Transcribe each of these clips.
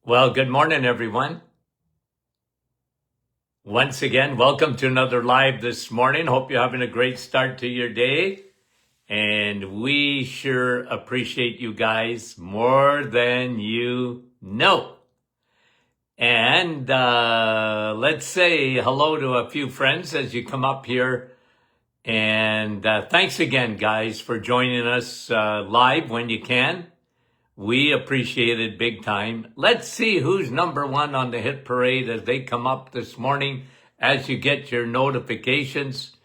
Well, good morning, everyone. Once again, welcome to another live this morning. Hope you're having a great start to your day. And we sure appreciate you guys more than you know. And let's say hello to a few friends as you come up here. And thanks again, guys, for joining us live when you can. We appreciate it big time. Let's see who's number one on the hit parade as they come up this morning as you get your notifications.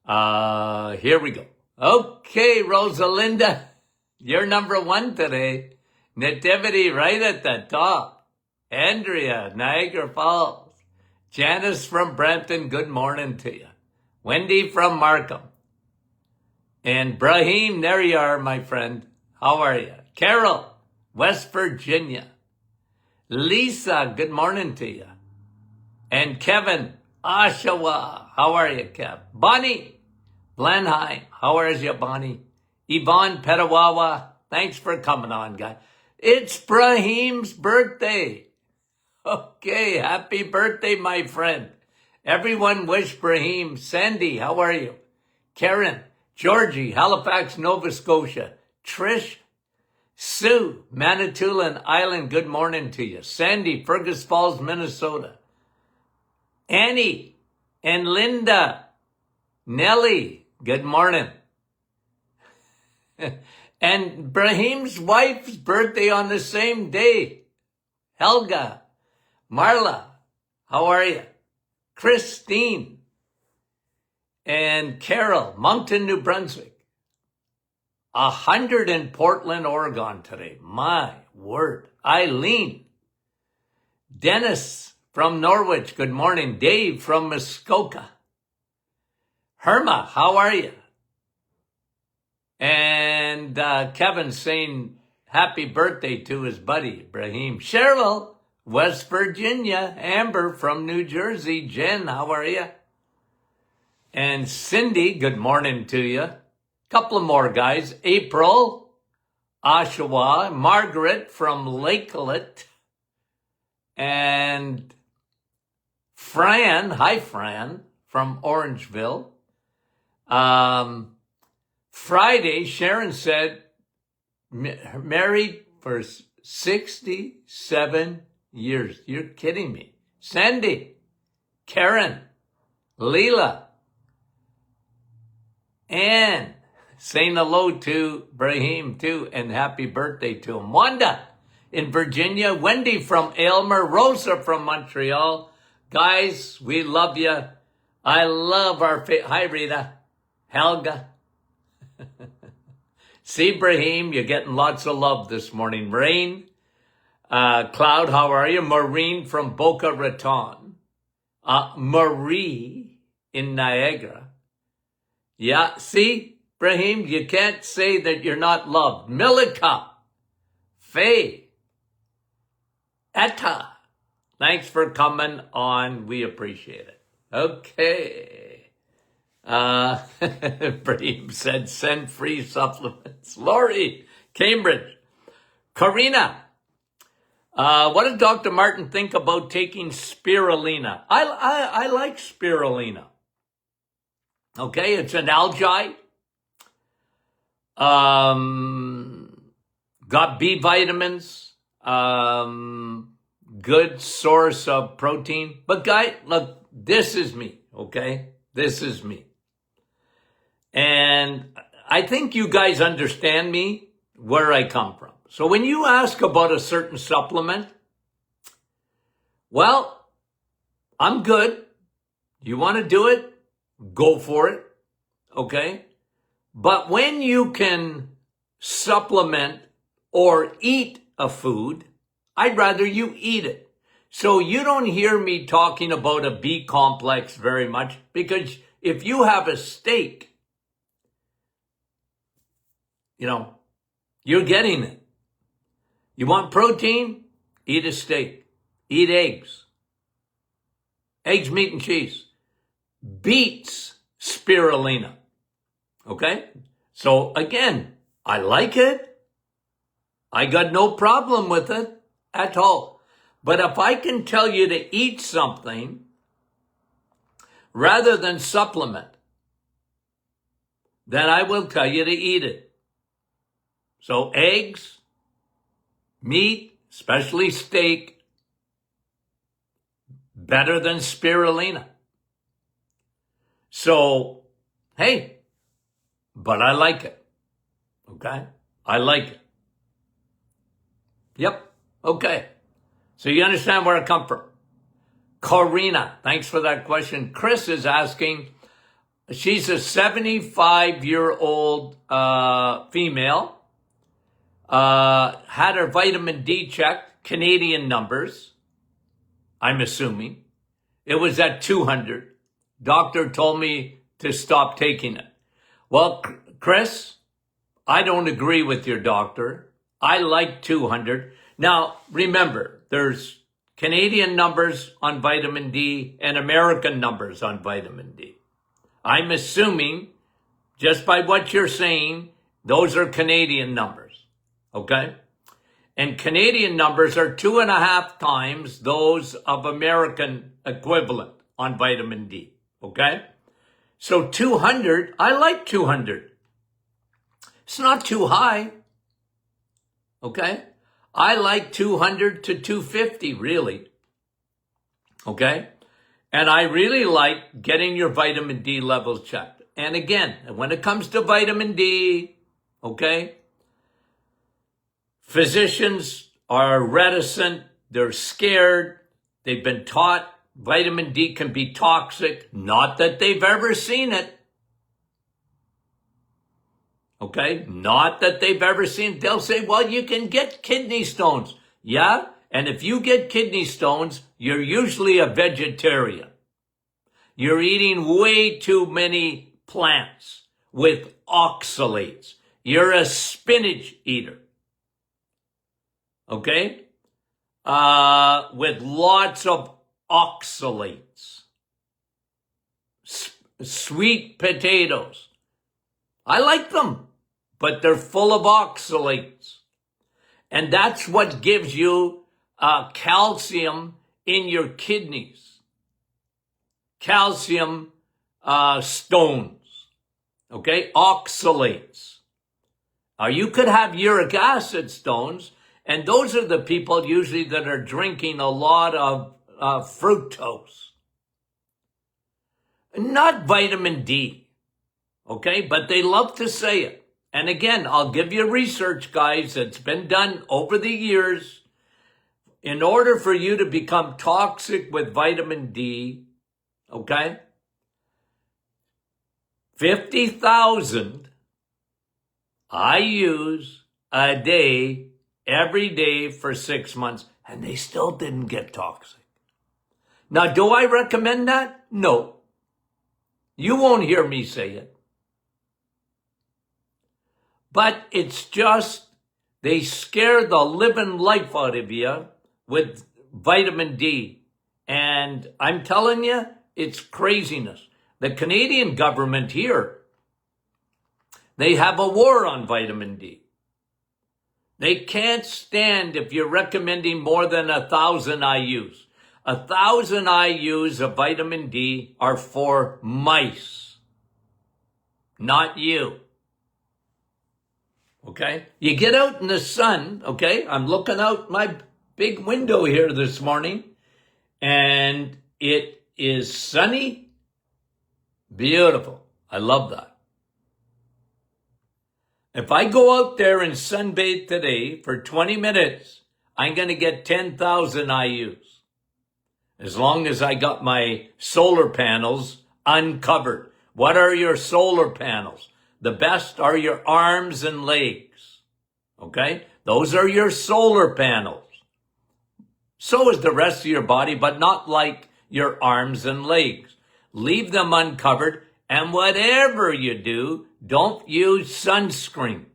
Here we go. Okay, Rosalinda, you're number one today. Nativity right at the top. Andrea, Niagara Falls. Janice from Brampton, good morning to you. Wendy from Markham. And Brahim, there you are, my friend. How are you? Carol, West Virginia. Lisa, good morning to you. And Kevin, Oshawa. How are you, Kev? Bonnie, Blenheim. How are you, Bonnie? Yvonne Petawawa. Thanks for coming on, guys. It's Brahim's birthday. Okay, happy birthday, my friend. Everyone wish Brahim. Sandy, how are you? Karen, Georgie, Halifax, Nova Scotia. Trish, Sue, Manitoulin Island, good morning to you. Sandy, Fergus Falls, Minnesota. Annie and Linda, Nellie, good morning. And Brahim's wife's birthday on the same day. Helga, Marla, how are you? Christine and Carol, Moncton, New Brunswick. 100 in Portland, Oregon today. My word. Eileen. Dennis from Norwich. Good morning. Dave from Muskoka. Herma, how are you? And Kevin saying happy birthday to his buddy, Ibrahim. Cheryl, West Virginia. Amber from New Jersey. Jen, how are you? And Cindy, good morning to you. Couple of more guys. April, Oshawa, Margaret from Lakelet, and Fran, hi Fran, from Orangeville. Friday, Sharon said, married for 67 years. You're kidding me. Sandy, Karen, Leela, Anne, saying hello to Brahim too, and happy birthday to him. Wanda in Virginia, Wendy from Aylmer, Rosa from Montreal. Guys, we love you. I love our hi Rita, Helga. See Brahim, you're getting lots of love this morning. Rain, Cloud, how are you? Maureen from Boca Raton. Marie in Niagara. Yeah, see? Brahim, you can't say that you're not loved. Milika, Faye, Etta, thanks for coming on. We appreciate it. Okay. Brahim said send free supplements. Lori, Cambridge. Karina, what does Dr. Martin think about taking spirulina? I like spirulina. Okay, it's an algae. Got B vitamins, good source of protein. But guys, look, this is me, okay? This is me. And I think you guys understand me, where I come from. So when you ask about a certain supplement, well, I'm good. You want to do it? Go for it, okay? But when you can supplement or eat a food, I'd rather you eat it. So you don't hear me talking about a B complex very much, because if you have a steak, you're getting it. You want protein? Eat a steak. Eat eggs. Eggs, meat, and cheese. Beets spirulina. Okay? So again, I like it. I got no problem with it at all. But if I can tell you to eat something rather than supplement, then I will tell you to eat it. So eggs, meat, especially steak, better than spirulina. So, hey, but I like it. Okay? I like it. Yep. Okay. So you understand where I come from. Corina, thanks for that question. Chris is asking, she's a 75-year-old female, had her vitamin D checked, Canadian numbers, I'm assuming. It was at 200. Doctor told me to stop taking it. Well, Chris, I don't agree with your doctor. I like 200. Now, remember, there's Canadian numbers on vitamin D and American numbers on vitamin D. I'm assuming, just by what you're saying, those are Canadian numbers, okay? And Canadian numbers are 2.5 times those of American equivalent on vitamin D, okay? So 200, I like 200. It's not too high, okay? I like 200 to 250, really, okay? And I really like getting your vitamin D levels checked. And again, when it comes to vitamin D, okay, physicians are reticent, they're scared, they've been taught vitamin D can be toxic, not that they've ever seen it. Okay, not that they've ever seen it. They'll say, well, you can get kidney stones. Yeah, and if you get kidney stones, you're usually a vegetarian. You're eating way too many plants with oxalates. You're a spinach eater. Okay? With lots of oxalates. Sweet potatoes. I like them, but they're full of oxalates. And that's what gives you calcium in your kidneys. Calcium stones. Okay? Oxalates. You could have uric acid stones, and those are the people usually that are drinking a lot of fructose. Not vitamin D. Okay, but they love to say it. And again, I'll give you research, guys, that's been done over the years. In order for you to become toxic with vitamin D, okay, 50,000 IUs a day, every day for 6 months, and they still didn't get toxic. Now, do I recommend that? No. You won't hear me say it. But it's just, they scare the living life out of you with vitamin D. And I'm telling you, it's craziness. The Canadian government here, they have a war on vitamin D. They can't stand if you're recommending more than 1,000 IUs. 1,000 IUs of vitamin D are for mice, not you. Okay? You get out in the sun, okay? I'm looking out my big window here this morning, and it is sunny, beautiful. I love that. If I go out there and sunbathe today for 20 minutes, I'm going to get 10,000 IUs. As long as I got my solar panels uncovered. What are your solar panels? The best are your arms and legs. Okay? Those are your solar panels. So is the rest of your body, but not like your arms and legs. Leave them uncovered, and whatever you do, don't use sunscreen.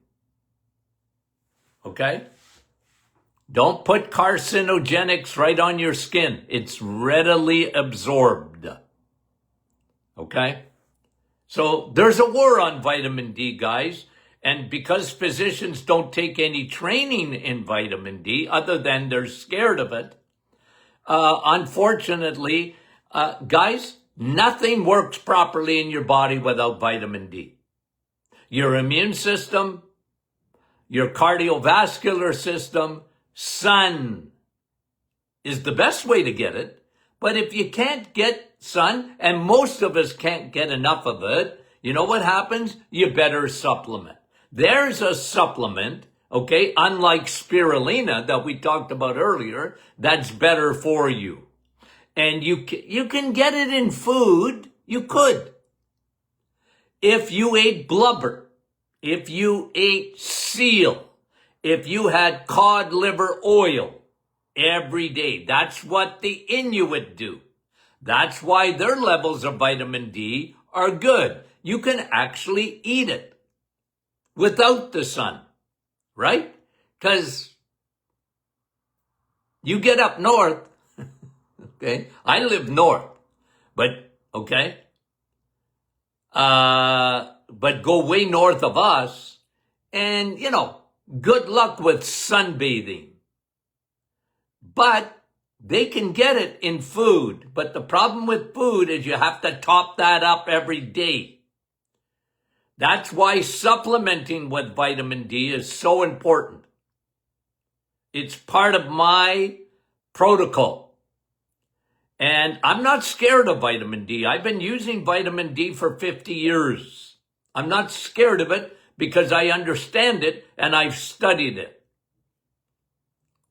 Okay? Don't put carcinogenics right on your skin. It's readily absorbed. Okay? So there's a war on vitamin D, guys. And because physicians don't take any training in vitamin D, other than they're scared of it, Unfortunately, guys, nothing works properly in your body without vitamin D. Your immune system, your cardiovascular system, sun is the best way to get it. But if you can't get sun, and most of us can't get enough of it, you know what happens? You better supplement. There's a supplement, okay, unlike spirulina that we talked about earlier, that's better for you. And you can get it in food. You could. If you ate blubber, if you ate seal, if you had cod liver oil every day, that's what the Inuit do. That's why their levels of vitamin D are good. You can actually eat it without the sun, right? Because you get up north, okay? I live north, but, okay? But go way north of us, and, you know, good luck with sunbathing. But they can get it in food. But the problem with food is you have to top that up every day. That's why supplementing with vitamin D is so important. It's part of my protocol. And I'm not scared of vitamin D. I've been using vitamin D for 50 years. I'm not scared of it because I understand it and I've studied it.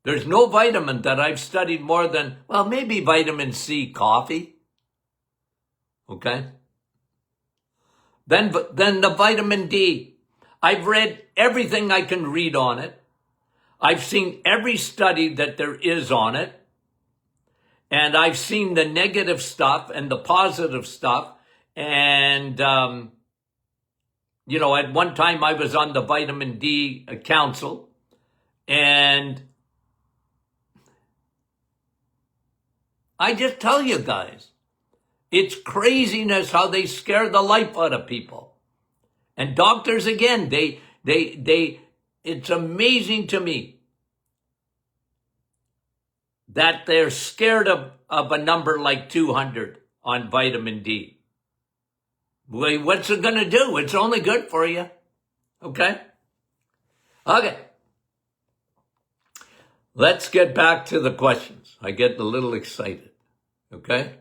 There's no vitamin that I've studied more than, well, maybe vitamin C, coffee. Okay? Then the vitamin D. I've read everything I can read on it. I've seen every study that there is on it. And I've seen the negative stuff and the positive stuff. And, you know, at one time I was on the vitamin D council. And I just tell you guys, it's craziness how they scare the life out of people. And doctors, again, it's amazing to me that they're scared of a number like 200 on vitamin D. Well, what's it going to do? It's only good for you. Okay? Okay. Let's get back to the questions. I get a little excited. Okay?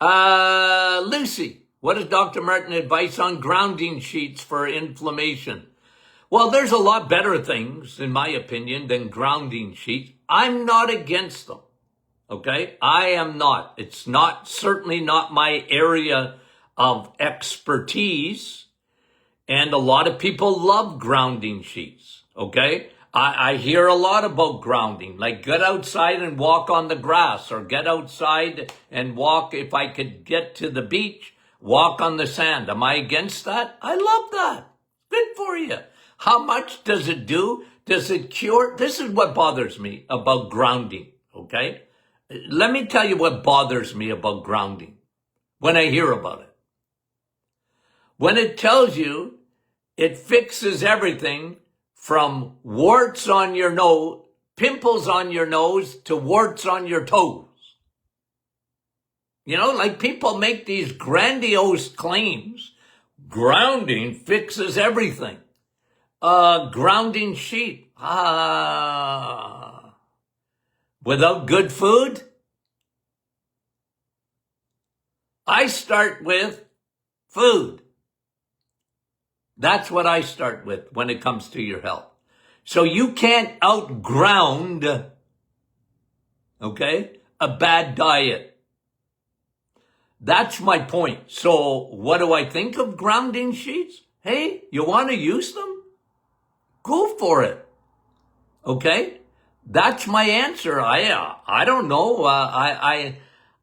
Lucy, what is Dr. Martin advice on grounding sheets for inflammation? Well, there's a lot better things, in my opinion, than grounding sheets. I'm not against them. Okay? I am not. It's not, certainly not my area of expertise. And a lot of people love grounding sheets. Okay? I hear a lot about grounding, like get outside and walk on the grass, or get outside and walk, if I could get to the beach, walk on the sand. Am I against that? I love that. Good for you. How much does it do? Does it cure? This is what bothers me about grounding, okay? Let me tell you what bothers me about grounding when I hear about it. When it tells you it fixes everything from warts on your nose, pimples on your nose, to warts on your toes. You know, like people make these grandiose claims. Grounding fixes everything. Grounding sheet. Without good food? I start with food. That's what I start with when it comes to your health. So you can't outground, okay, a bad diet. That's my point. So what do I think of grounding sheets? Hey, you want to use them? Go for it. Okay? That's my answer. I don't know.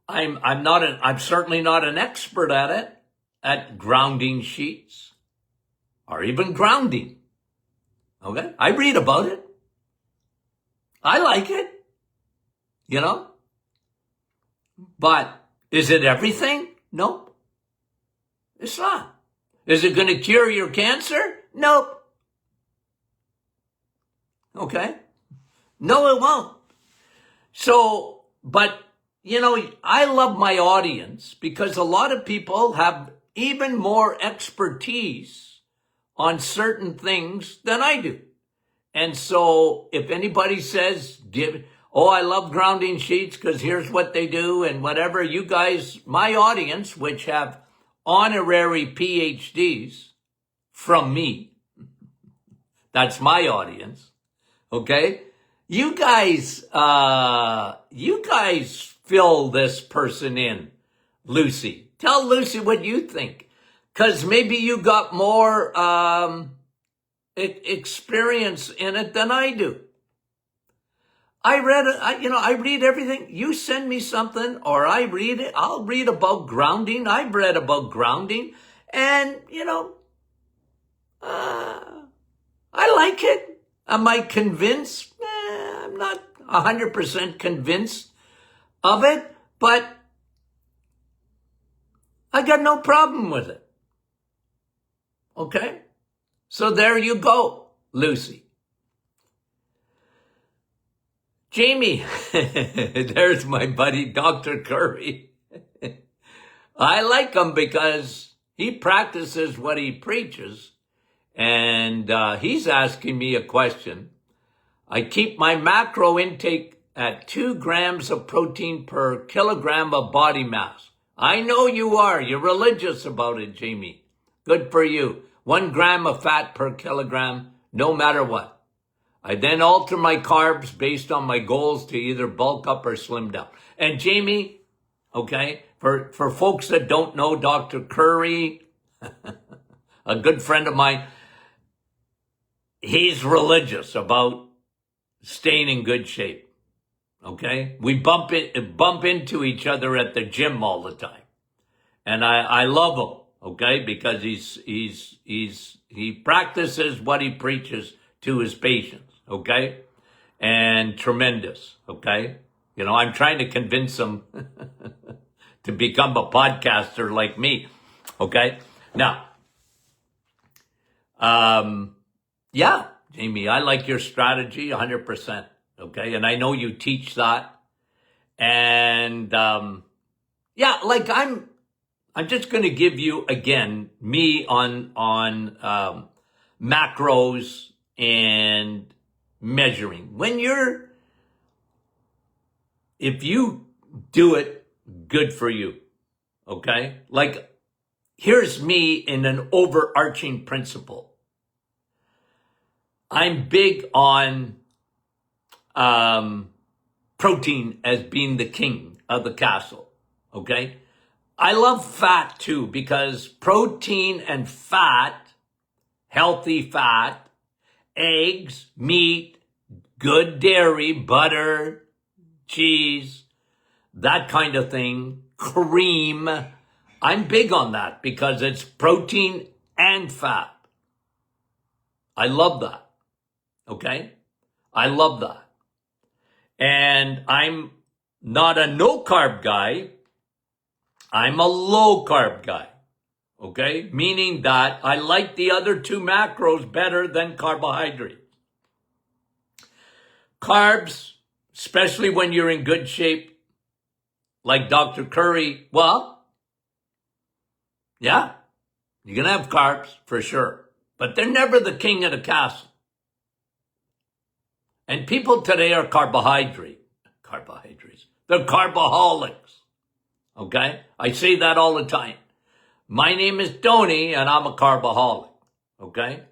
I'm certainly not an expert at it, at grounding sheets. Or even grounding. Okay? I read about it. I like it. You know? But is it everything? Nope. It's not. Is it going to cure your cancer? Nope. Okay? No, it won't. So But, you know, I love my audience because a lot of people have even more expertise on certain things than I do. And so if anybody says, I love grounding sheets because here's what they do and whatever, you guys, my audience, which have honorary PhDs from me, that's my audience, okay? You guys fill this person in, Lucy. Tell Lucy what you think, because maybe you got more experience in it than I do. I read everything. You send me something or I read it. I'll read about grounding. I've read about grounding and, I like it. Am I convinced? I'm not 100% convinced of it, but I got no problem with it. Okay? So there you go, Lucy. Jamie, there's my buddy, Dr. Curry. I like him because he practices what he preaches, and he's asking me a question. I keep my macro intake at 2 grams of protein per kilogram of body mass. I know you are. You're religious about it, Jamie. Good for you. 1 gram of fat per kilogram, no matter what. I then alter my carbs based on my goals to either bulk up or slim down. And Jamie, okay, for folks that don't know Dr. Curry, a good friend of mine, he's religious about staying in good shape. Okay? We bump into each other at the gym all the time. And I love him, okay? Because he practices what he preaches to his patients. Okay? And tremendous, okay? I'm trying to convince them to become a podcaster like me, okay? Now, yeah, Jamie, I like your strategy 100%, okay? And I know you teach that. And, yeah, like I'm just going to give you, again, me on macros and measuring. If you do it, good for you. Okay? Like, here's me in an overarching principle. I'm big on protein as being the king of the castle. Okay? I love fat too, because protein and fat, healthy fat, eggs, meat, good dairy, butter, cheese, that kind of thing, cream. I'm big on that because it's protein and fat. I love that. Okay? I love that. And I'm not a no-carb guy. I'm a low-carb guy. Okay? Meaning that I like the other 2 macros better than carbohydrates. Carbs, especially when you're in good shape, like Dr. Curry, well, yeah, you're going to have carbs for sure. But they're never the king of the castle. And people today are carbohydrates. They're carboholics. Okay? I say that all the time. My name is Tony, and I'm a carboholic, okay?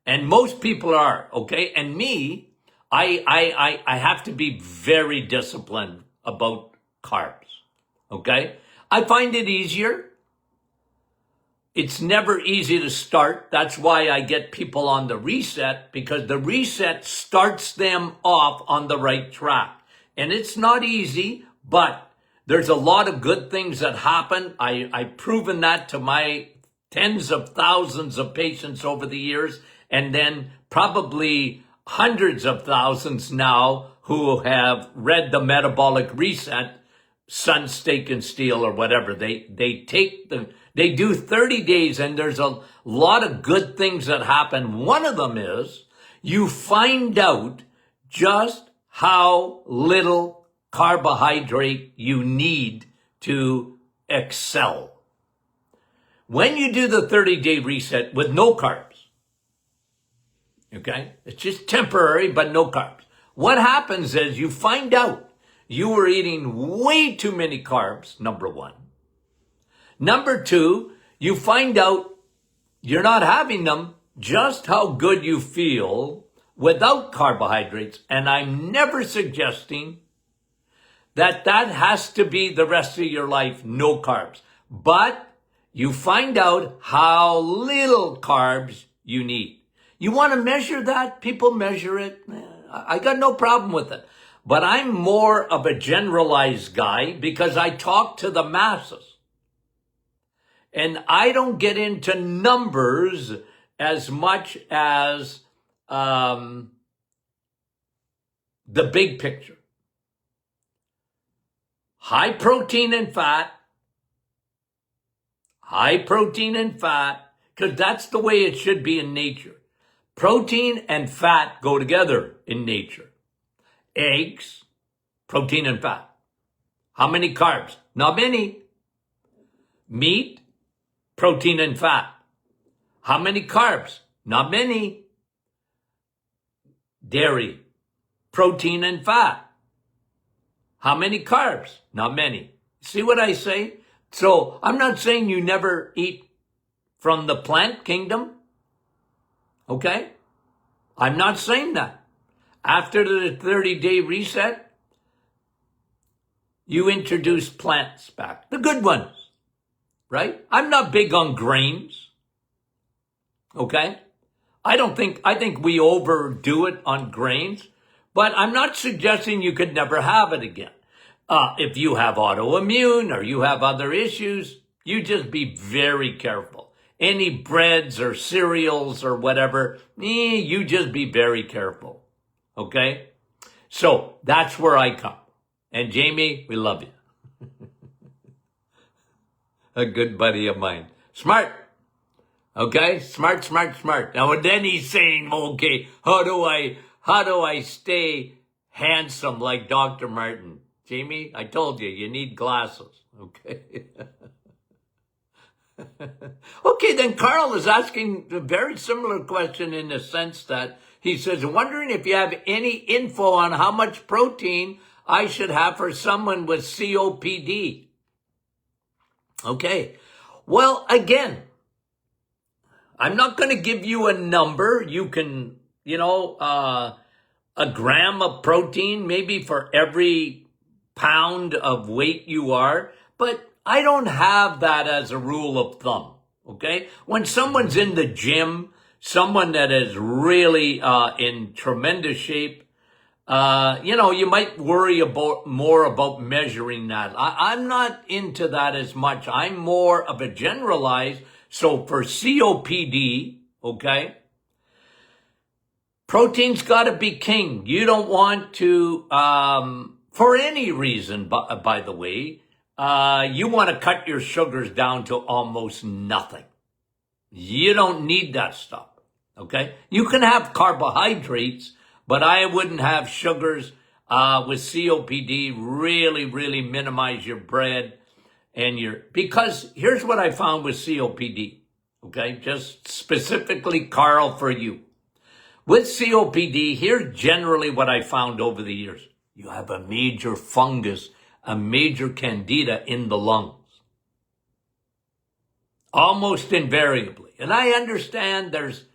And most people are, okay? And me, I have to be very disciplined about carbs, okay? I find it easier. It's never easy to start. That's why I get people on the reset, because the reset starts them off on the right track. And it's not easy, but there's a lot of good things that happen. I've proven that to my tens of thousands of patients over the years, and then probably hundreds of thousands now who have read the Metabolic Reset, Sun, Steak, and Steel, or whatever. They do 30 days, and there's a lot of good things that happen. One of them is you find out just how little carbohydrate you need to excel. When you do the 30-day reset with no carbs, okay, it's just temporary, but no carbs. What happens is you find out you were eating way too many carbs, number one. Number two, you find out you're not having them, just how good you feel without carbohydrates. And I'm never suggesting that has to be the rest of your life, no carbs. But you find out how little carbs you need. You want to measure that? People measure it. I got no problem with it. But I'm more of a generalized guy because I talk to the masses. And I don't get into numbers as much as the big picture. High protein and fat, because that's the way it should be in nature. Protein and fat go together in nature. Eggs, protein and fat. How many carbs? Not many. Meat, protein and fat. How many carbs? Not many. Dairy, protein and fat. How many carbs? Not many. See what I say? So I'm not saying you never eat from the plant kingdom. Okay? I'm not saying that. After the 30-day reset, you introduce plants back. The good ones. Right? I'm not big on grains. Okay? I think we overdo it on grains, but I'm not suggesting you could never have it again. If you have autoimmune or you have other issues, you just be very careful. Any breads or cereals or whatever, you just be very careful. Okay? So that's where I come. And Jamie, we love you. A good buddy of mine. Smart. Okay? Smart. Now, and then he's saying, okay, how do I stay handsome like Dr. Martin? Jamie, I told you, you need glasses. Okay? Okay, then Carl is asking a very similar question in the sense that he says, wondering if you have any info on how much protein I should have for someone with COPD. Okay. Well, again, I'm not going to give you a number. You can, a gram of protein, maybe for every pound of weight you are, but I don't have that as a rule of thumb. Okay. When someone's in the gym, someone that is really, in tremendous shape, you might worry more about measuring that. I'm not into that as much. I'm more of a generalized. So for COPD, okay, protein's got to be king. You don't want to, for any reason, by the way, you want to cut your sugars down to almost nothing. You don't need that stuff, okay? You can have carbohydrates, but I wouldn't have sugars with COPD. Really minimize your bread and because here's what I found with COPD, okay? Just specifically, Carl, for you. With COPD, here's generally what I found over the years. You have a major fungus, a major candida in the lungs. Almost invariably. And I understand there's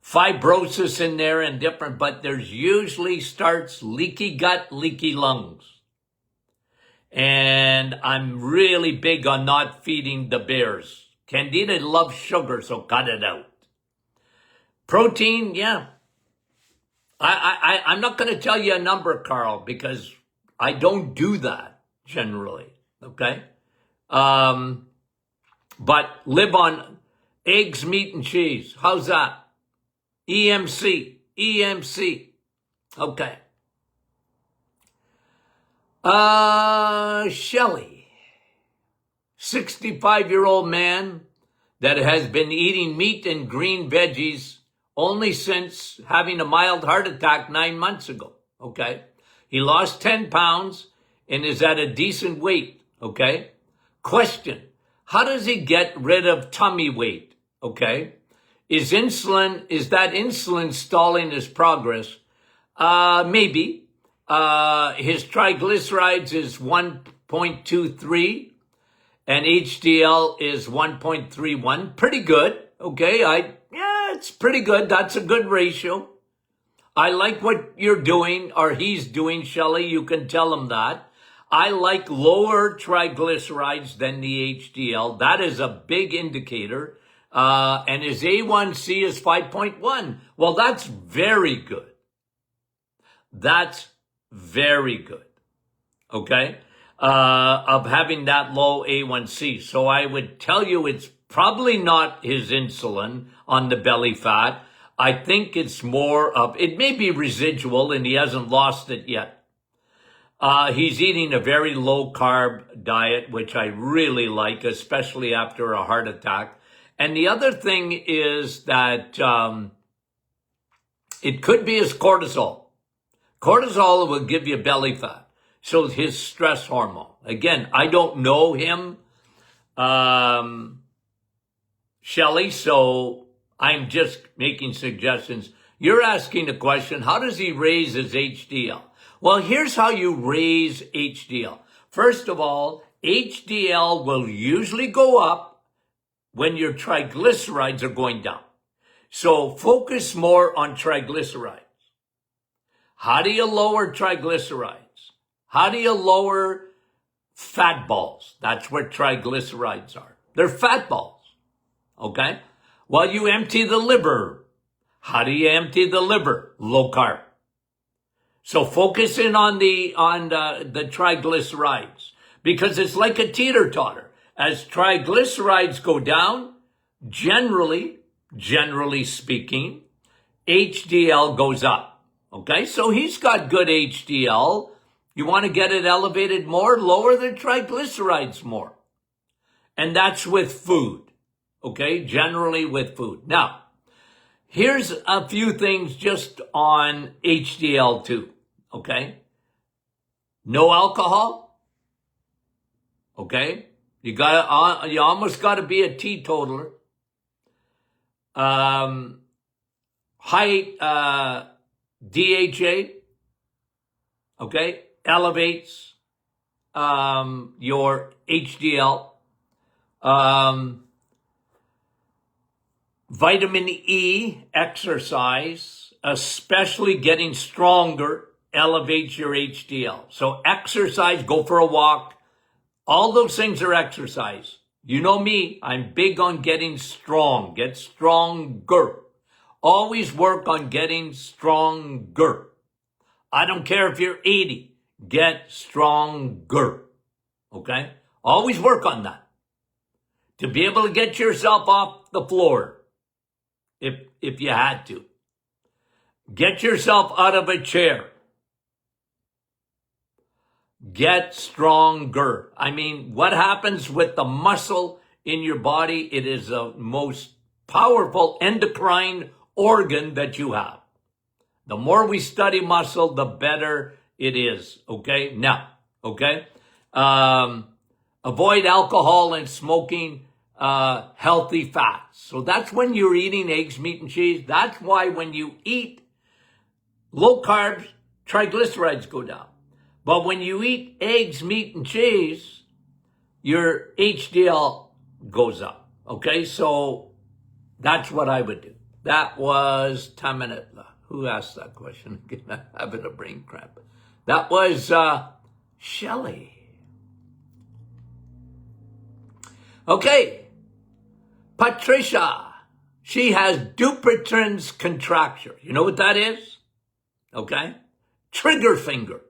fibrosis in there and different, but there's usually starts leaky gut, leaky lungs. And I'm really big on not feeding the bears. Candida loves sugar, so cut it out. Protein, yeah. I'm not going to tell you a number, Carl, because I don't do that generally, okay? But live on eggs, meat, and cheese. How's that? EMC. Okay. Shelley, 65-year-old man that has been eating meat and green veggies only since having a mild heart attack 9 months ago. Okay. He lost 10 pounds and is at a decent weight, okay? Question, how does he get rid of tummy weight, okay? Is that insulin stalling his progress? Maybe. His triglycerides is 1.23 and HDL is 1.31. Pretty good. Okay. It's pretty good. That's a good ratio. I like what you're doing or he's doing, Shelley. You can tell him that. I like lower triglycerides than the HDL. That is a big indicator. And his A1C is 5.1. Well, that's very good. That's very good. Okay? Of having that low A1C. So I would tell you it's probably not his insulin on the belly fat. I think it's more of, it may be residual and he hasn't lost it yet. He's eating a very low carb diet, which I really like, especially after a heart attack. And the other thing is that it could be his cortisol. Cortisol will give you belly fat. So his stress hormone. Again, I don't know him, Shelley, so I'm just making suggestions. You're asking a question, how does he raise his HDL? Well, here's how you raise HDL. First of all, HDL will usually go up when your triglycerides are going down. So focus more on triglycerides. How do you lower triglycerides? How do you lower fat balls? That's what triglycerides are. They're fat balls. Okay? Well, you empty the liver. How do you empty the liver? Low carb. So focus in on the triglycerides because it's like a teeter-totter. As triglycerides go down, generally speaking, HDL goes up. Okay, so he's got good HDL. You want to get it elevated more, lower the triglycerides more. And that's with food. Okay, generally with food. Now, here's a few things just on HDL too. Okay, no alcohol. Okay. You almost got to be a teetotaler. High DHA, okay, elevates your HDL. Vitamin E, exercise, especially getting stronger, elevates your HDL. So exercise, go for a walk. All those things are exercise. You know me, I'm big on getting strong. Get stronger. Always work on getting stronger. I don't care if you're 80. Get stronger. Okay? Always work on that. To be able to get yourself off the floor. If you had to. Get yourself out of a chair. Get stronger. I mean, what happens with the muscle in your body? It is the most powerful endocrine organ that you have. The more we study muscle, the better it is. Okay? Now, okay? Avoid alcohol and smoking, healthy fats. So that's when you're eating eggs, meat, and cheese. That's why when you eat low carbs, triglycerides go down. But when you eat eggs, meat, and cheese, your HDL goes up. Okay, so that's what I would do. That was Tamanetla. Who asked that question? I'm having a brain cramp. That was Shelley. Okay, Patricia. She has Dupuytren's contracture. You know what that is? Okay, trigger finger.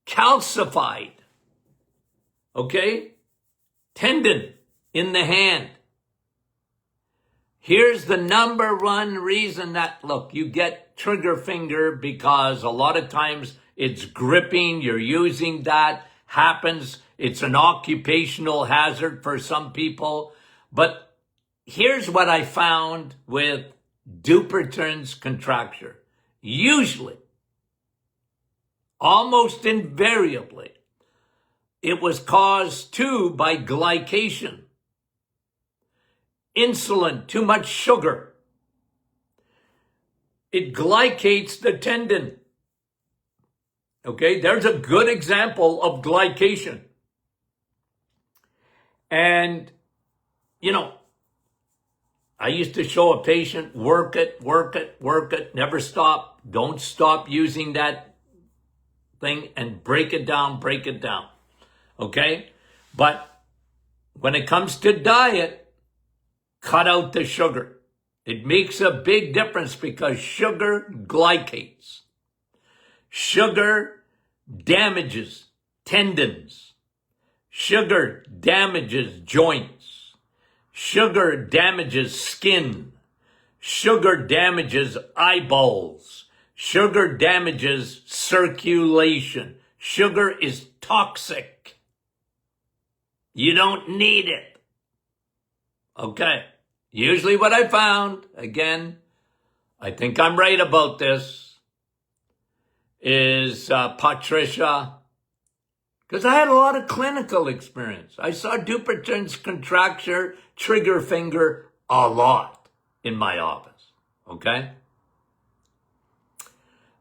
Calcified, okay, tendon in the hand. Here's the number one reason that, look, you get trigger finger because a lot of times it's gripping, you're using that, happens, it's an occupational hazard for some people. But here's what I found with Dupuytren's contracture. Usually, almost invariably, it was caused too by glycation, insulin, too much sugar. It glycates the tendon. Okay, there's a good example of glycation. And, I used to show a patient, work it, never stop. Don't stop using that thing and break it down. Okay? But when it comes to diet, cut out the sugar. It makes a big difference because sugar glycates. Sugar damages tendons. Sugar damages joints. Sugar damages skin. Sugar damages eyeballs. Sugar damages circulation. Sugar is toxic. You don't need it. Okay. Usually what I found, again, I think I'm right about this, is Patricia, because I had a lot of clinical experience. I saw Dupuytren's contracture, trigger finger a lot in my office. Okay?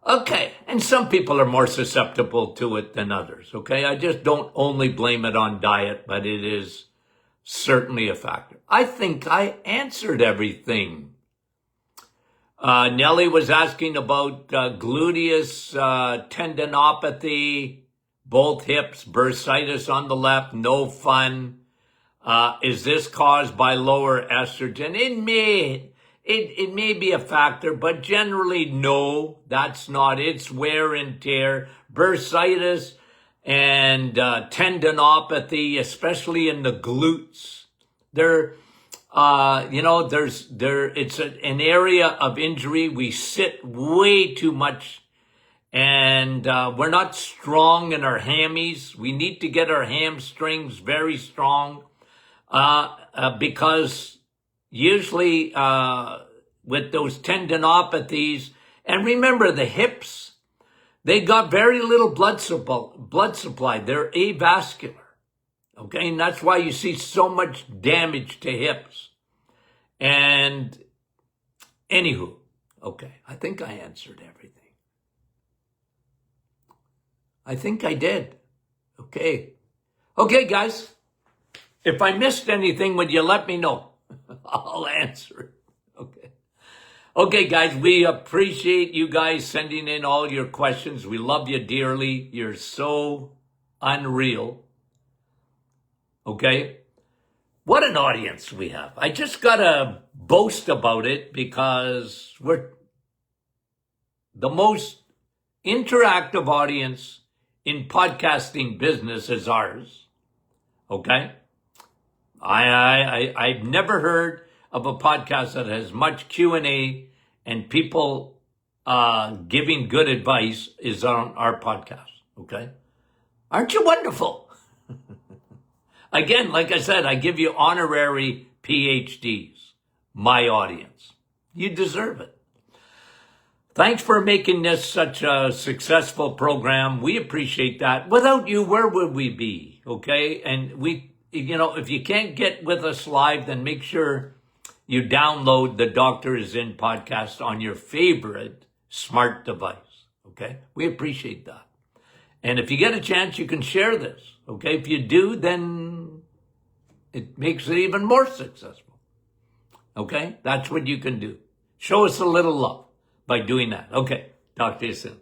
Okay, and some people are more susceptible to it than others. Okay, I just don't only blame it on diet, but it is certainly a factor. I think I answered everything. Nellie was asking about gluteus tendinopathy, both hips, bursitis on the left, no fun. Is this caused by lower estrogen? It may be a factor, but generally no, that's not. It's wear and tear, bursitis and tendinopathy, especially in the glutes. It's an area of injury. We sit way too much, and we're not strong in our hammies. We need to get our hamstrings very strong, because usually with those tendinopathies, and remember the hips, they got very little blood supply. They're avascular. Okay, and that's why you see so much damage to hips. And anywho, okay, I think I answered everything. I think I did. Okay. Okay, guys, if I missed anything, would you let me know? I'll answer it. Okay. Okay, guys, we appreciate you guys sending in all your questions. We love you dearly. You're so unreal. Okay? What an audience we have. I just gotta boast about it because we're the most interactive audience in podcasting business is ours. Okay? I've never heard of a podcast that has much Q&A and people giving good advice is on our podcast. Okay? Aren't you wonderful? Again, like I said, I give you honorary PhDs, my audience. You deserve it. Thanks for making this such a successful program. We appreciate that. Without you, where would we be? Okay? And if you can't get with us live, then make sure you download the Doctor Is In podcast on your favorite smart device. Okay? We appreciate that. And if you get a chance, you can share this. Okay? If you do, then it makes it even more successful. Okay? That's what you can do. Show us a little love by doing that. Okay. Talk to you soon.